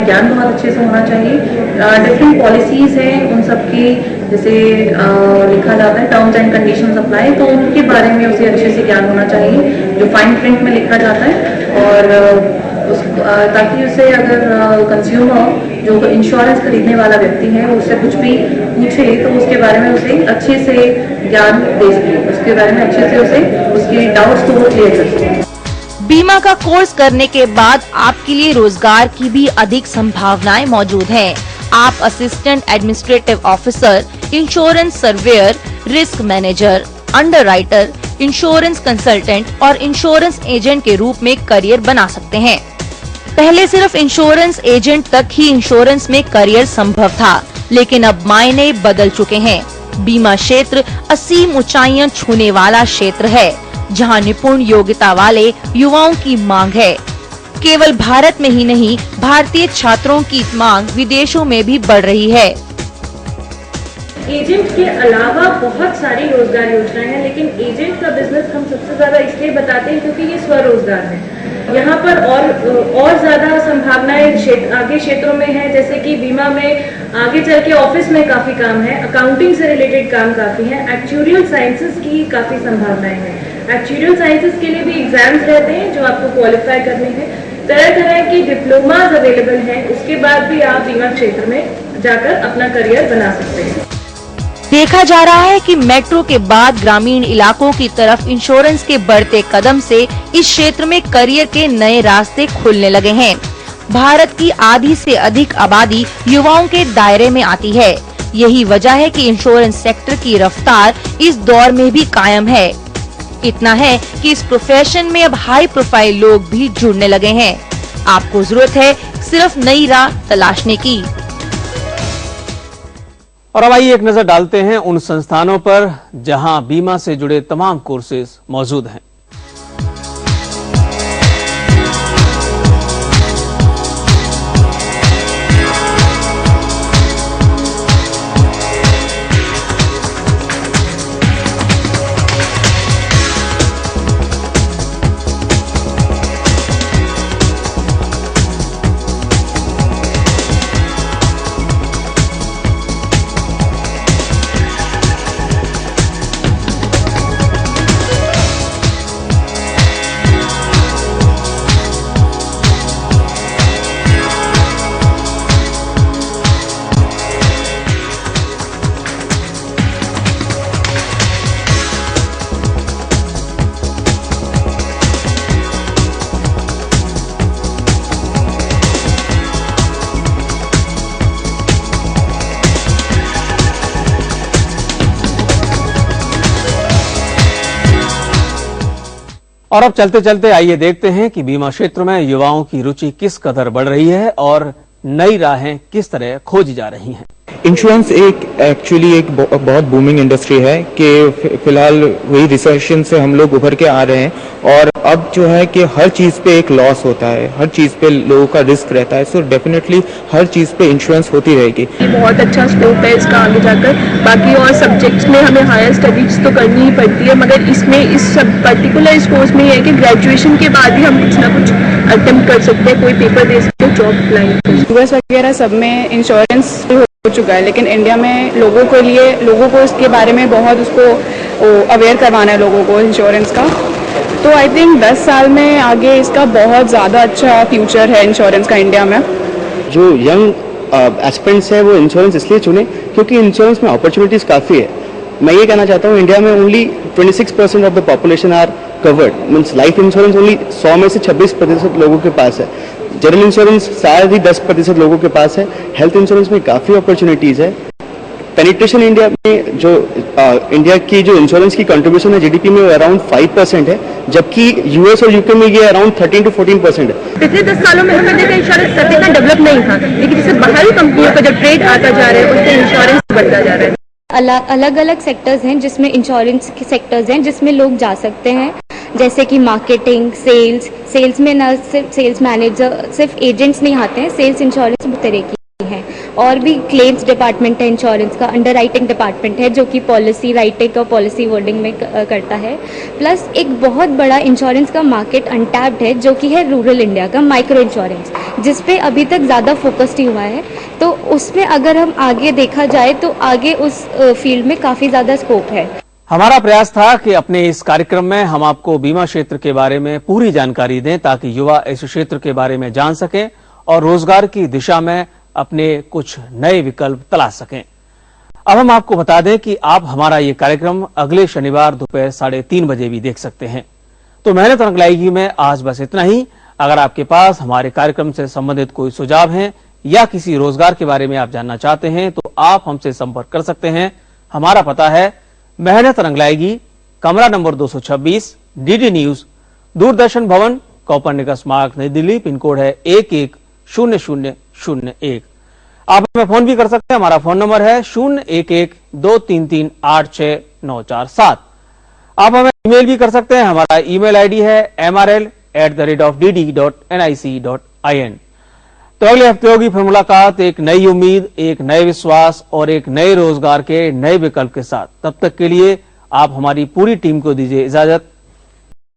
ज्ञान बहुत अच्छे से होना चाहिए। डिफरेंट पॉलिसीज हैं उन सबकी, जैसे लिखा जाता है टर्म्स एंड कंडीशंस अप्लाई, तो उनके बारे में उसे अच्छे से ज्ञान होना चाहिए जो फाइन प्रिंट में लिखा जाता है, और ताकि उसे अगर कंज्यूमर जो इंश्योरेंस खरीदने वाला व्यक्ति है वो उससे कुछ भी पूछे तो उसके बारे में उसे अच्छे से ज्ञान दे सके, उसके बारे में अच्छे से उसे उसके डाउट्स को वो क्लियर कर सके। बीमा का कोर्स करने के बाद आपके लिए रोजगार की भी अधिक संभावनाएं मौजूद हैं। आप assistant administrative officer, insurance surveyor, risk manager, underwriter, insurance consultant और इंश्योरेंस एजेंट के रूप में करियर बना सकते हैं। पहले सिर्फ इंश्योरेंस एजेंट तक ही इंश्योरेंस में करियर संभव था, लेकिन अब मायने बदल चुके हैं। बीमा क्षेत्र असीम ऊंचाइयां छूने वाला क्षेत्र है, जहां निपुण योग्यता वाले युवाओं की मांग है। केवल भारत में ही नहीं, भारतीय छात्रों की मांग विदेशों में भी बढ़ रही है। एजेंट के अलावा बहुत सारी रोजगार योजनाएं हैं, लेकिन एजेंट का बिजनेस हम सबसे ज्यादा इसलिए बताते हैं क्योंकि ये स्वरोजगार है। यहाँ पर और ज्यादा संभावनाएं आगे क्षेत्रों में है, जैसे कि बीमा में आगे चल के ऑफिस में काफी काम है, अकाउंटिंग से रिलेटेड काम काफी है, एक्चुरियल साइंसेस की काफी संभावनाएं हैं। एक्चुरियल साइंसेस के लिए भी एग्जाम्स रहते हैं जो आपको क्वालिफाई करने हैं। तरह तरह की डिप्लोमाज अवेलेबल हैं, उसके बाद भी आप बीमा क्षेत्र में जाकर अपना करियर बना सकते हैं। देखा जा रहा है कि मेट्रो के बाद ग्रामीण इलाकों की तरफ इंश्योरेंस के बढ़ते कदम से इस क्षेत्र में करियर के नए रास्ते खुलने लगे हैं। भारत की आधी से अधिक आबादी युवाओं के दायरे में आती है। यही वजह है कि इंश्योरेंस सेक्टर की रफ्तार इस दौर में भी कायम है। इतना है कि इस प्रोफेशन में अब हाई प्रोफाइल लोग भी जुड़ने लगे हैं। आपको जरूरत है सिर्फ नई राह तलाशने की। और अब आइए एक नजर डालते हैं उन संस्थानों पर जहां बीमा से जुड़े तमाम कोर्सेज मौजूद हैं। और अब चलते चलते आइए देखते हैं कि बीमा क्षेत्र में युवाओं की रुचि किस कदर बढ़ रही है और नई राहें किस तरह खोजी जा रही हैं। इंश्योरेंस एक्चुअली एक बहुत बूमिंग इंडस्ट्री है कि फिलहाल वही रिसेशन से हम लोग उभर के आ रहे हैं, और अब जो है कि हर चीज़ पे एक लॉस होता है, हर चीज़ पे लोगों का रिस्क रहता है। सो डेफिनेटली हर चीज़ पे इंश्योरेंस होती रहेगी। बहुत अच्छा स्कोप है इसका आगे जाकर। बाकी और सब्जेक्ट्स में हमें हायर स्टडीज तो करनी ही पड़ती है, मगर इसमें इस सब पर्टिकुलर इस कोर्स में है कि ग्रेजुएशन के बाद ही हम कुछ ना कुछ अटेम्प्ट कर सकते हैं, कोई पेपर दे सकते हैं, जॉब अप्लाई कर सकते हैं। यूएस वगैरह सब में इंश्योरेंस हो चुका है, लेकिन इंडिया में लोगों को इसके बारे में बहुत उसको अवेयर करवाना है लोगों को इंश्योरेंस का। तो आई थिंक 10 साल में आगे इसका बहुत ज़्यादा अच्छा फ्यूचर है इंश्योरेंस का इंडिया में। जो यंग एस्पिरेंट्स है वो इंश्योरेंस इसलिए चुने क्योंकि इंश्योरेंस में अपॉर्चुनिटीज़ काफ़ी है। मैं ये कहना चाहता हूँ इंडिया में only 26% of the population are covered, means life insurance only 100 में से 26% लोगों के पास है। जनरल इंश्योरेंस शायद ही 10% लोगों के पास है। हेल्थ इंश्योरेंस में काफ़ी अपॉर्चुनिटीज़ है। पेनिट्रेशन इंडिया में जो इंडिया की जो इंश्योरेंस की कंट्रीब्यूशन है जीडीपी में अराउंड 5% है, जबकि यूएस और यूके में ये अराउंड 13 to 14% है। पिछले 10 सालों में हमें देखा इंश्योरेंस सेक्टर इतना डेवलप नहीं था, लेकिन जैसे बाहरी कंपनियों का जब ट्रेड आता जा रहा है उससे इंश्योरेंस बढ़ता जा रहा है। अलग अलग सेक्टर्स हैं जिसमें इंश्योरेंस के सेक्टर्स हैं जिसमें लोग जा सकते हैं, जैसे कि मार्केटिंग, सेल्स में न सिर्फ सेल्स मैनेजर, सिर्फ एजेंट्स नहीं आते हैं, सेल्स इंश्योरेंस तरह की हैं। और भी क्लेम्स डिपार्टमेंट है इंश्योरेंस का, अंडर राइटिंग डिपार्टमेंट है जो कि पॉलिसी राइटिंग और पॉलिसी वर्डिंग में करता है। प्लस एक बहुत बड़ा इंश्योरेंस का मार्केट अनटैप्ड है जो कि है रूरल इंडिया का माइक्रो इंश्योरेंस, जिस पे अभी तक ज़्यादा फोकस्ड ही हुआ है। तो उसमें अगर हम आगे देखा जाए तो आगे उस फील्ड में काफ़ी ज़्यादा स्कोप है। हमारा प्रयास था कि अपने इस कार्यक्रम में हम आपको बीमा क्षेत्र के बारे में पूरी जानकारी दें ताकि युवा इस क्षेत्र के बारे में जान सकें और रोजगार की दिशा में अपने कुछ नए विकल्प तलाश सकें। अब हम आपको बता दें कि आप हमारा ये कार्यक्रम अगले शनिवार दोपहर 3:30 बजे भी देख सकते हैं। तो मेहनत रंग लाएगी में आज बस इतना ही। अगर आपके पास हमारे कार्यक्रम से संबंधित कोई सुझाव है या किसी रोजगार के बारे में आप जानना चाहते हैं तो आप हमसे संपर्क कर सकते हैं। हमारा पता है मेहनत रंग लाएगी, कमरा नंबर 226, डीडी न्यूज, दूरदर्शन भवन, कोपरनिकस मार्ग, नई दिल्ली। पिन कोड है 110001। आप हमें फोन भी कर सकते हैं। हमारा फोन नंबर है 011-233-86947। आप हमें ईमेल भी कर सकते हैं। हमारा ईमेल आईडी है mrl@dd.nic.in। तो अगले हफ्ते होगी फिर मुलाकात एक नई उम्मीद, एक नए विश्वास और एक नए रोजगार के नए विकल्प के साथ। तब तक के लिए आप हमारी पूरी टीम को दीजिए इजाजत।